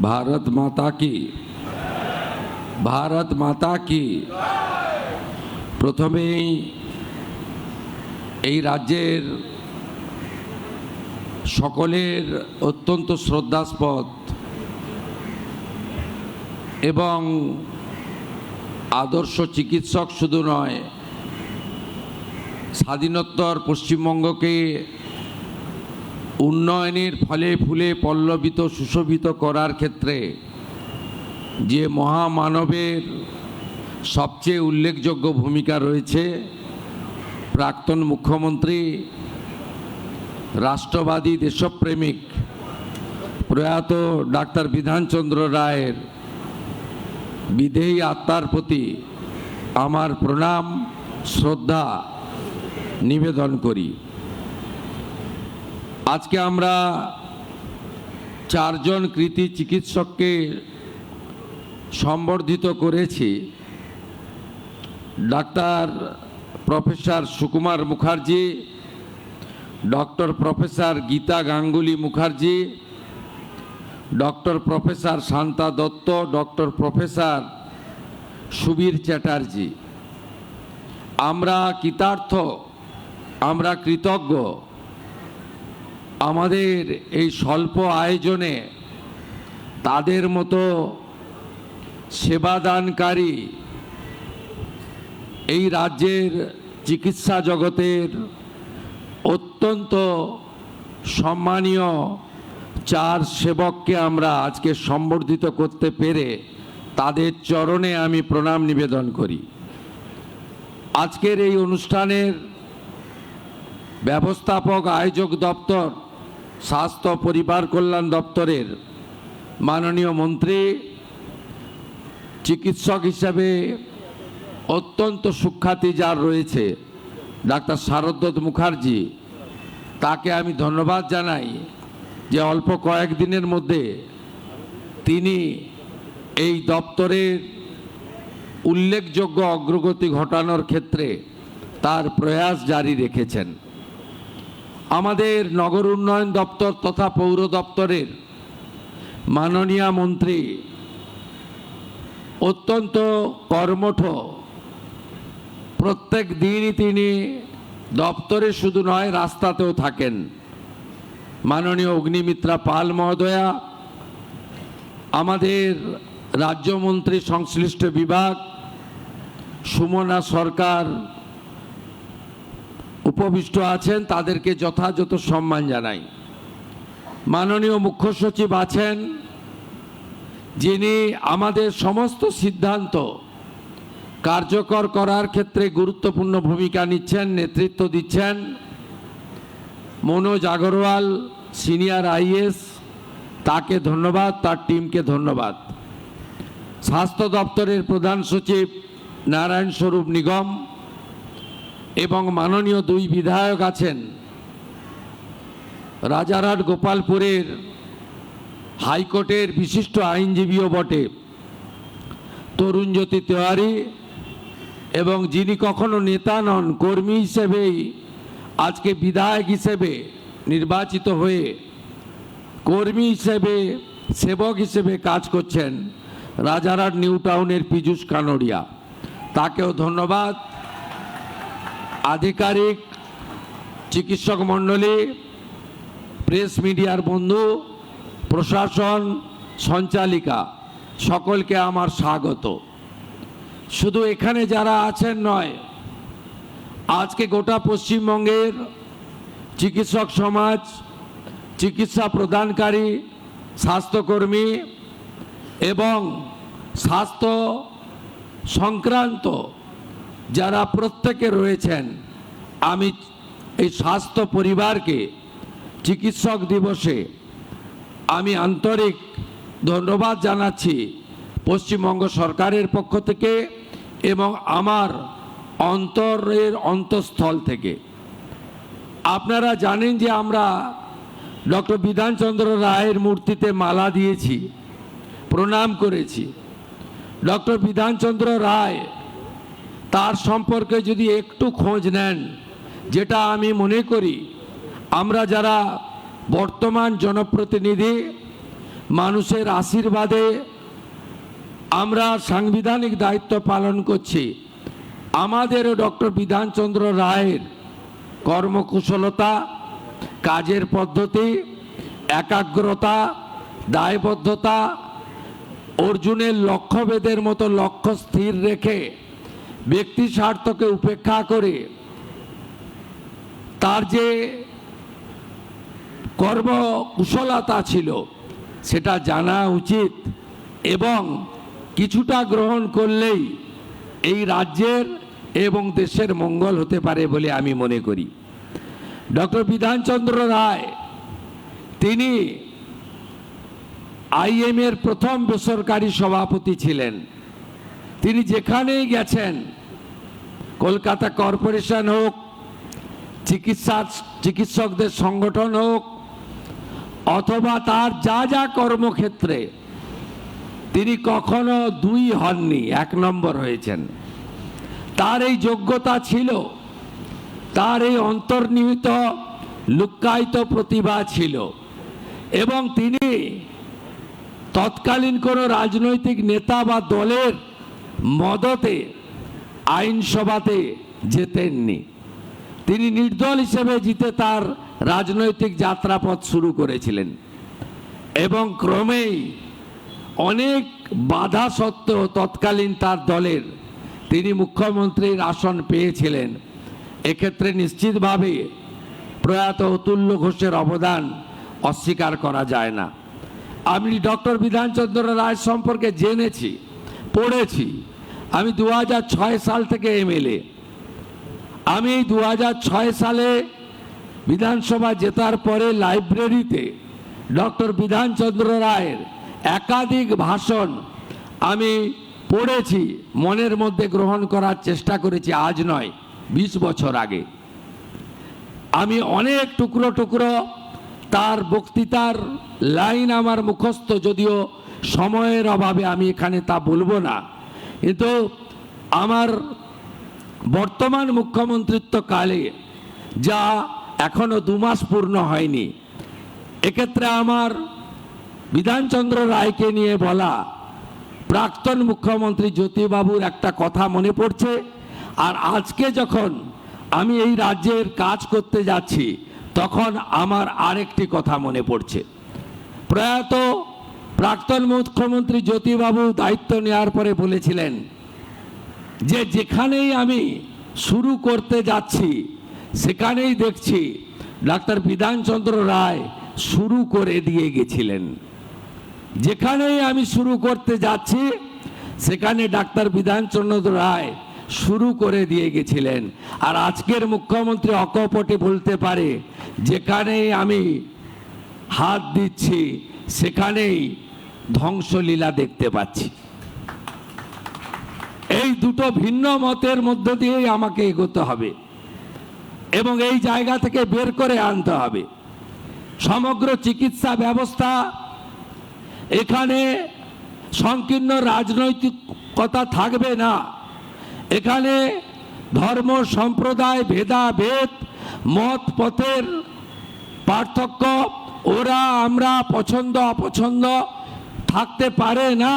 भारत माता की भारत माता की प्रथमेই এই রাজ্যের সকলের অত্যন্ত শ্রদ্ধাস্পদ এবং আদর্শ চিকিৎসক শুধু নয়, স্বাধীনোত্তর পশ্চিমবঙ্গকে উন্নয়নের ফলে ফুলে পল্লবিত সুশোভিত করার ক্ষেত্রে যে মহামানবের সবচেয়ে উল্লেখযোগ্য ভূমিকা রয়েছে, প্রাক্তন মুখ্যমন্ত্রী, রাষ্ট্রবাদী দেশপ্রেমিক প্রয়াত ডাক্তার বিধানচন্দ্র রায়ের বিদেহী আত্মার প্রতি আমার প্রণাম শ্রদ্ধা নিবেদন করি। আজকে আমরা চারজন কৃতি চিকিৎসককে সম্বর্ধিত করেছি। Doctor professor Sukumar Mukherjee, doctor professor Gita Ganguly Mukherjee, doctor professor Shanta Dutta, doctor professor Subir Chatterjee. আমরা কৃতার্থ, আমরা কৃতজ্ঞ আমাদের এই স্বল্প আয়োজনে তাদের মতো সেবাদানকারী এই রাজ্যের চিকিৎসা জগতের অত্যন্ত সম্মানীয় চার সেবককে আমরা আজকে সম্বর্ধিত করতে পেরে তাদের চরণে আমি প্রণাম নিবেদন করি। আজকের এই অনুষ্ঠানের ব্যবস্থাপক আয়োজক দপ্তর, স্বাস্থ্য পরিবার কল্যাণ দপ্তরের মাননীয় মন্ত্রী, চিকিৎসক হিসাবে অত্যন্ত সুখ্যাতি যার রয়েছে ডাক্তার শারদত্ত মুখার্জি, তাকে আমি ধন্যবাদ জানাই যে অল্প কয়েকদিনের মধ্যে তিনি এই দপ্তরের উল্লেখযোগ্য অগ্রগতি ঘটানোর ক্ষেত্রে তার প্রয়াস জারি রেখেছেন। আমাদের নগর উন্নয়ন দপ্তর তথা পৌর দপ্তরের মাননীয় মন্ত্রী অত্যন্ত কর্মঠ, প্রত্যেক দিনই তিনি দপ্তরে শুধু নয় রাস্তাতেও থাকেন। মাননীয় অগ্নিমিত্রা পাল মহোদয়া, আমাদের রাজ্যমন্ত্রী সংশ্লিষ্ট বিভাগ সুমনা সরকার উপবিষ্ট আছেন, তাদেরকে যথাযথ সম্মান জানাই। মাননীয় মুখ্য সচিব আছেন, যিনি আমাদের সমস্ত সিদ্ধান্ত কার্যকর করার ক্ষেত্রে গুরুত্বপূর্ণ ভূমিকা নিচ্ছেন, নেতৃত্ব দিচ্ছেন। মনোজ আগরওয়াল সিনিয়র আইএস, তাকে ধন্যবাদ, তার টিমকে ধন্যবাদ। স্বাস্থ্য দপ্তরের প্রধান সচিব নারায়ণ স্বরূপ নিগম এবং মাননীয় দুই বিধায়ক আছেন, রাজারহাট গোপালপুরের হাইকোর্টের বিশিষ্ট আইনজীবীও বটে তরুণজ্যোতি তেওয়ারি, এবং যিনি কখনো নেতা নন, কর্মী হিসেবেই আজকে বিধায়ক হিসেবে নির্বাচিত হয়ে কর্মী হিসেবে, সেবক হিসেবে কাজ করছেন, রাজারহাট নিউ টাউনের পীযূষ কানোরিয়া, তাকেও ধন্যবাদ। আধিকারিক, চিকিৎসক মণ্ডলী, প্রেস মিডিয়ার বন্ধু, প্রশাসন, সঞ্চালিকা, সকলকে আমার স্বাগত। শুধু এখানে যারা আছেন নয়, আজকে গোটা পশ্চিমবঙ্গের চিকিৎসক সমাজ, চিকিৎসা প্রদানকারী স্বাস্থ্যকর্মী এবং স্বাস্থ্য সংক্রান্ত যারা প্রত্যেকে রয়েছেন, আমি এই স্বাস্থ্য পরিবারকে চিকিৎসক দিবসে আমি আন্তরিক ধন্যবাদ জানাচ্ছি পশ্চিমবঙ্গ সরকারের পক্ষ থেকে এবং আমার অন্তরের অন্তঃস্থল থেকে। আপনারা জানেন যে আমরা ডক্টর বিধানচন্দ্র রায়ের মূর্তিতে মালা দিয়েছি, প্রণাম করেছি। ডক্টর বিধানচন্দ্র রায়, তার সম্পর্কে যদি একটু খোঁজ নেন, যেটা আমি মনে করি আমরা যারা বর্তমান জনপ্রতিনিধি মানুষের আশীর্বাদে আমরা সাংবিধানিক দায়িত্ব পালন করছি। আমাদেরও ডক্টর বিধানচন্দ্র রায়ের কর্মকুশলতা, কাজের পদ্ধতি, একাগ্রতা, দায়বদ্ধতা, অর্জুনের লক্ষ্যভেদের মতো লক্ষ্য স্থির রেখে ব্যক্তি স্বার্থকে উপেক্ষা করে তার যে কর্মকুশলতা ছিল সেটা জানা উচিত, এবং কিছুটা গ্রহণ করলেই এই রাজ্যের এবং দেশের মঙ্গল হতে পারে বলে আমি মনে করি। ডক্টর বিধানচন্দ্র রায় তিনি আইএম এর প্রথম বেসরকারি সভাপতি ছিলেন। তিনি যেখানেই গেছেন, কলকাতা কর্পোরেশন হোক, চিকিৎসকদের সংগঠন হোক, অথবা তার যা যা কর্মক্ষেত্রে, তিনি কখনো দুই হননি, এক নম্বর হয়েছেন। তার এই যোগ্যতা ছিল, তার এই অন্তর্নিহিত লুক্কায়িত প্রতিভা ছিল, এবং তিনি তৎকালীন কোনো রাজনৈতিক নেতা বা দলের মদতে আইনসভাতে যেতেননি। তিনি নির্দল হিসেবে জিতে তার রাজনৈতিক যাত্রাপথ শুরু করেছিলেন, এবং ক্রমেই অনেক বাধা সত্ত্বেও তৎকালীন তার দলের তিনি মুখ্যমন্ত্রীর আসন পেয়েছিলেন। এক্ষেত্রে নিশ্চিতভাবে প্রয়াত অতুল্য ঘোষের অবদান অস্বীকার করা যায় না। আমি ডক্টর বিধানচন্দ্র রায় সম্পর্কে জেনেছি, পড়েছি। আমি 2006 সাল থেকে এমএলএ। আমি 2006 সালে বিধানসভা জেতার পরে লাইব্রেরিতে ডক্টর বিধানচন্দ্র রায়ের একাধিক ভাষণ আমি পড়েছি, মনের মধ্যে গ্রহণ করার চেষ্টা করেছি। আজ নয়, 20 বছর আগে। আমি অনেক টুকরো টুকরো তার বক্তৃতার লাইন আমার মুখস্থ, যদিও সময়ের অভাবে আমি এখানে তা বলবো না। কিন্তু আমার বর্তমান মুখ্যমন্ত্রিত্ব কালে, যা এখনো 2 মাস পূর্ণ হয়নি, এক্ষেত্রে আমার বিধানচন্দ্র রায়কে নিয়ে বলা প্রাক্তন মুখ্যমন্ত্রী জ্যোতিবাবুর একটা কথা মনে পড়ছে। আর আজকে যখন আমি এই রাজ্যের কাজ করতে যাচ্ছি, তখন আমার আরেকটি কথা মনে পড়ছে। প্রয়াত প্রাক্তন মুখ্যমন্ত্রী জ্যোতিবাবু দায়িত্ব নেওয়ার পরে বলেছিলেন যে যেখানেই আমি শুরু করতে যাচ্ছি সেখানেই দেখছি ডাক্তার বিধানচন্দ্র রায় শুরু করে দিয়ে গেছিলেন। যেখানেই আমি শুরু করতে যাচ্ছি সেখানে ডাক্তার বিধানচন্দ্র রায় শুরু করে দিয়ে গেছিলেন। আর আজকের মুখ্যমন্ত্রী অকপটে বলতে পারে, যেখানেই আমি হাত দিচ্ছি সেখানেই ধ্বংসলীলা দেখতে পাচ্ছি। এই দুটো ভিন্ন মতের মধ্য দিয়েই আমাকে এগোতে হবে, এবং এই জায়গা থেকে বের করে আনতে হবে। সমগ্র চিকিৎসা ব্যবস্থা, এখানে সংকীর্ণ রাজনৈতিকতা থাকবে না। এখানে ধর্ম সম্প্রদায় ভেদাভেদ, মত পথের পার্থক্য, ওরা আমরা পছন্দ অপছন্দ থাকতে পারে না।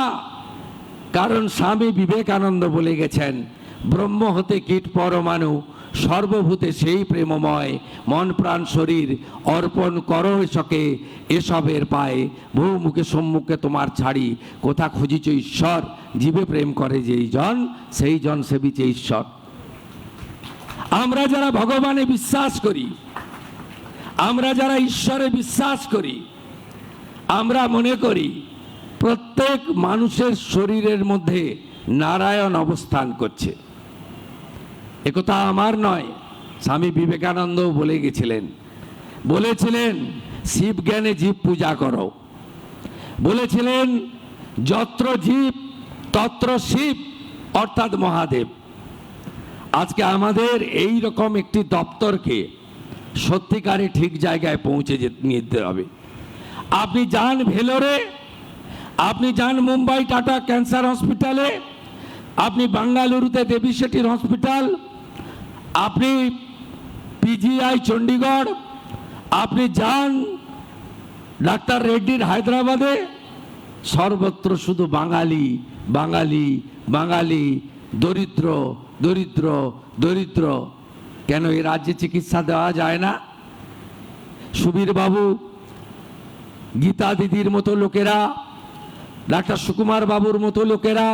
কারণ স্বামী বিবেকানন্দ বলে গেছেন, ব্রহ্ম হতে কীট পরমাণু, সর্বভূতে সেই প্রেমময়, মন প্রাণ শরীর অর্পণ করো এসকে এসবের পায়ে, বহু মুখে সম্মুখে তোমার ছাড়ি, কোথা খুঁজিছ ঈশ্বর, জীবে প্রেম করে যেই জন, সেই জন সেবিছে ঈশ্বর। আমরা যারা ভগবানে বিশ্বাস করি, আমরা যারা ঈশ্বরে বিশ্বাস করি, আমরা মনে করি প্রত্যেক মানুষের শরীরের মধ্যে নারায়ণ অবস্থান করছে। একথা আমার নয়, স্বামী বিবেকানন্দ বলে গেছিলেন, বলেছিলেন শিব জ্ঞানে জীব পূজা করো, বলেছিলেন যত্র জীব তত্র শিব, অর্থাৎ মহাদেব। আজকে আমাদের এই রকম একটি দপ্তরকে সত্যিকারে ঠিক জায়গায় পৌঁছে নিতে হবে। আপনি যান ভেলোরে, আপনি যান মুম্বাই টাটা ক্যান্সার হসপিটালে, আপনি বেঙ্গালুরুতে দেবী শেঠির হসপিটাল, আপনি পিজিআই চণ্ডীগড়, আপনি যান ডাক্তার রেড্ডির হায়দ্রাবাদে, সর্বত্র শুধু বাঙালি বাঙালি বাঙালি, দরিদ্র দরিদ্র দরিদ্র। কেন এই রাজ্যে চিকিৎসা দেওয়া যায় না? সুবীর বাবু, গীতা দিদির মতো লোকেরা, ডাক্তার সুকুমার বাবুর মতো লোকেরা,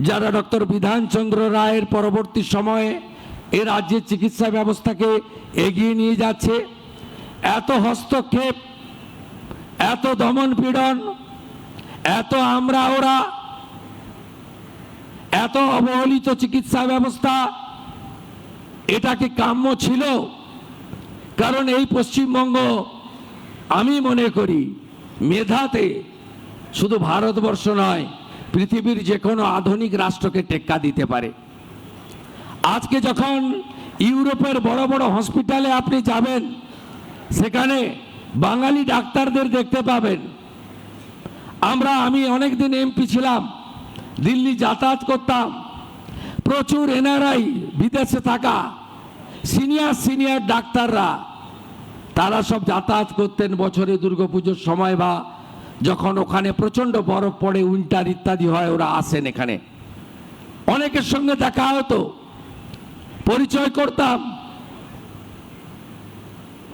যারা ডক্টর বিধানচন্দ্র রায়ের পরবর্তী সময়ে এ রাজ্যের চিকিৎসা ব্যবস্থাকে এগিয়ে নিয়ে যাচ্ছে, এত হস্তক্ষেপ, এত দমন পীড়ন, এত আমরা ওরা, এত অবহেলিত চিকিৎসা ব্যবস্থা, এটা কি কাম্য ছিল? কারণ এই পশ্চিমবঙ্গ আমি মনে করি মেধাতে শুধু ভারতবর্ষ নয়, পৃথিবীর যে কোনো আধুনিক রাষ্ট্রকে টেক্কা দিতে পারে। আজকে যখন ইউরোপের বড় বড় হসপিটালে আপনি যাবেন, সেখানে বাঙালি ডাক্তারদের দেখতে পাবেন। আমি অনেকদিন এমপি ছিলাম, দিল্লি যাতায়াত করতাম, প্রচুর এনআরআই বিদেশে থাকা সিনিয়র ডাক্তাররা, তারা সব যাতায়াত করতেন বছরে দুর্গাপুজোর সময় বা যখন ওখানে প্রচন্ড বরফ পড়ে, উইন্টার ইত্যাদি হয়, ওরা আসেন এখানে। অনেকের সঙ্গে দেখা হতো, পরিচয় করতাম।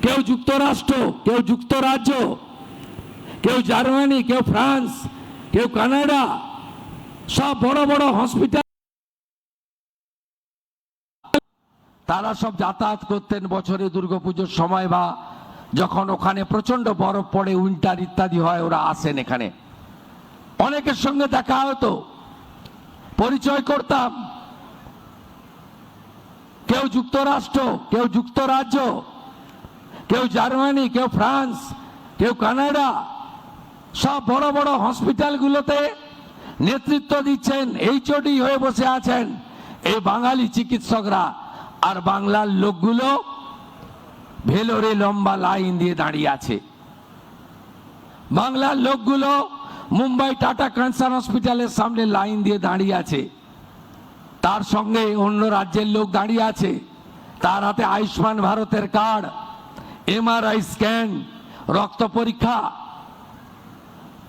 কেউ যুক্তরাষ্ট্র, কেউ যুক্তরাজ্য, কেউ জার্মানি, কেউ ফ্রান্স, কেউ কানাডা, সব বড় বড় হসপিটাল তারা সব যাতায়াত করতেন বছরে দুর্গাপুজোর সময় বা যখন ওখানে প্রচন্ড বরফ পড়ে, উইন্টার ইত্যাদি হয়, ওরা আসেন এখানে। অনেকের সঙ্গে দেখা হতো, পরিচয় করতাম। কেউ যুক্তরাষ্ট্র, কেউ যুক্তরাজ্য, কেউ জার্মানি, কেউ ফ্রান্স, কেউ কানাডা, সব বড় বড় হসপিটালগুলোতে নেতৃত্ব দিচ্ছেন, এইচওডি হয়ে বসে আছেন এই বাঙালি চিকিৎসকরা। আর বাংলার লোকগুলো ভেলোরে লম্বা লাইন দিয়ে দাঁড়িয়ে আছে। বাংলার লোকগুলো মুম্বাই টাটা ক্যান্সার হসপিটালের সামনে লাইন দিয়ে দাঁড়িয়ে আছে। তার সঙ্গে অন্য রাজ্যের লোক দাঁড়িয়ে আছে, তার হাতে আয়ুষ্মান ভারতের কার্ড, এমআরআই স্ক্যান, রক্ত পরীক্ষা।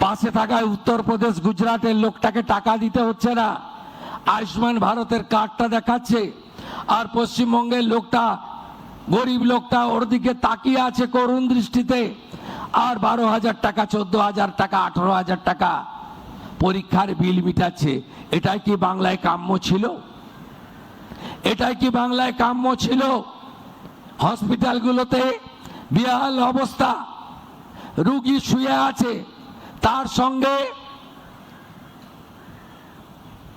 পাশে থাকায় উত্তরপ্রদেশ, গুজরাটের লোকটাকে টাকা দিতে হচ্ছে না, আয়ুষ্মান ভারতের কার্ডটা দেখাচ্ছে। আর পশ্চিমবঙ্গের লোকটা, গরিব লোকটা ওর দিকে তাকিয়ে আছে করুণ দৃষ্টিতে, আর 12,000 টাকা, 14,000 টাকা, 18,000 টাকা পরীক্ষার বিল মিটাচ্ছে। এটাই কি বাংলায় কাম্য ছিল? এটাই কি বাংলায় কাম্য ছিল? হসপিটালগুলোতে বিহাল অবস্থা, রুগী শুয়ে আছে, তার সঙ্গে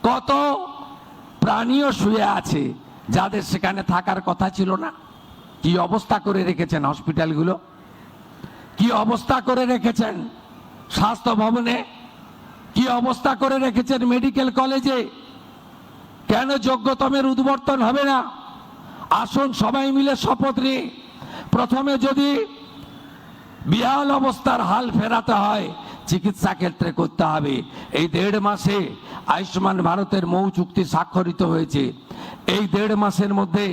কত প্রাণীও শুয়ে আছে যাদের সেখানে থাকার কথা ছিল না। কি অবস্থা করে রেখেছেন হসপিটালগুলো, কি অবস্থা করে রেখেছেন স্বাস্থ্য ভবনে, কি অবস্থা করে রেখেছেন মেডিকেল কলেজে। কেন যোগ্যতমের উদ্বর্তন হবে না? আসুন সবাই মিলে শপথ নিয়ে, প্রথমে যদি বিহাল অবস্থার হাল ফেরাতে হয়, চিকিৎসা ক্ষেত্রে করতে হবে। এই 1.5 মাসে আয়ুষ্মান ভারতের মৌ চুক্তি স্বাক্ষরিত হয়েছে। এই 1.5 মাসের মধ্যে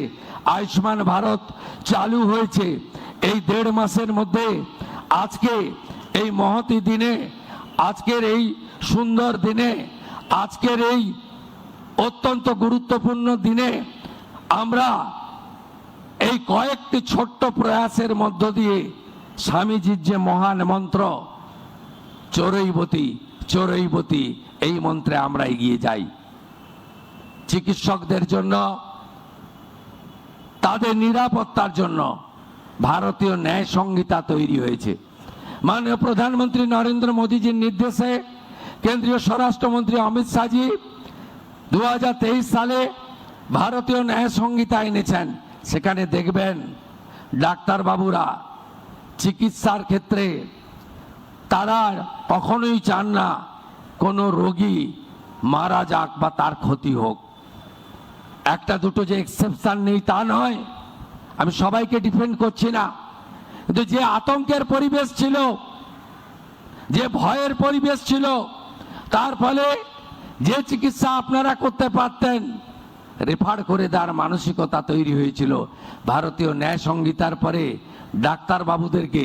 আয়ুষ্মান ভারত চালু হয়েছে। এই 1.5 মাসের মধ্যে আজকে এই মহতি দিনে, আজকের এই সুন্দর দিনে, আজকের এই অত্যন্ত গুরুত্বপূর্ণ দিনে আমরা এই কয়েকটি ছোট্ট প্রয়াসের মধ্য দিয়ে স্বামীজির যে মহান মন্ত্র চরৈবতী চরৈবতী, এই মন্ত্রে আমরা এগিয়ে যাই। চিকিৎসকদের জন্য, তাদের নিরাপত্তার জন্য ভারতীয় ন্যায় সংহিতা তৈরি হয়েছে। মাননীয় প্রধানমন্ত্রী নরেন্দ্র মোদীজির নির্দেশে কেন্দ্রীয় স্বরাষ্ট্রমন্ত্রী অমিত শাহজি 2023 সালে ভারতীয় ন্যায় সংহিতা এনেছেন। সেখানে দেখবেন ডাক্তার বাবুরা চিকিৎসার ক্ষেত্রে তারা কখনোই চান না কোনো রোগী মারা যাক বা তার ক্ষতি হোক। একটা দুটো যে এক্সেপশন নেই তা নয়, আমি সবাইকে ডিফেন্ড করছি না, কিন্তু যে আতঙ্কের পরিবেশ ছিল, যে ভয়ের পরিবেশ ছিল, তার ফলে যে চিকিৎসা আপনারা করতে পারতেন রেফার করে দেওয়ার মানসিকতা তৈরি হয়েছিল। ভারতীয় ন্যায় সংহিতার পরে ডাক্তার বাবুদেরকে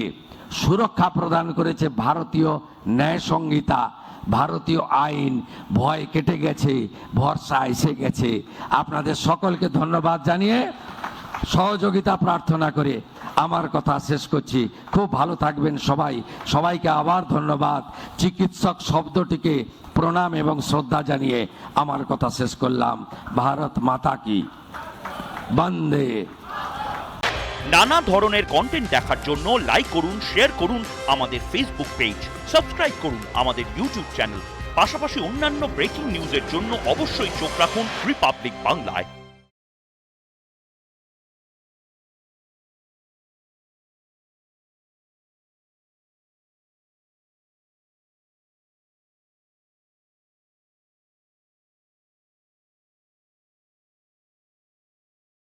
সুরক্ষা প্রদান করেছে ভারতীয় ন্যায় সংহিতা। ভারতীয় আইন ভয় কেটে গেছে, ভরসা এসে গেছে। আপনাদের সকলকে ধন্যবাদ জানিয়ে সহযোগিতা প্রার্থনা করে আমার কথা শেষ করছি। খুব ভালো থাকবেন সবাই। সবাইকে আবার ধন্যবাদ। চিকিৎসক শব্দটিকে প্রণাম এবং শ্রদ্ধা জানিয়ে আমার কথা শেষ করলাম। ভারত মাতা কি বন্দে। নানা ধরনের কন্টেন্ট দেখার জন্য লাইক করুন, শেয়ার করুন আমাদের ফেসবুক পেজ, সাবস্ক্রাইব করুন আমাদের ইউটিউব চ্যানেল। পাশাপাশি অন্যান্য ব্রেকিং নিউজের জন্য অবশ্যই চোখ রাখুন রিপাবলিক বাংলায়।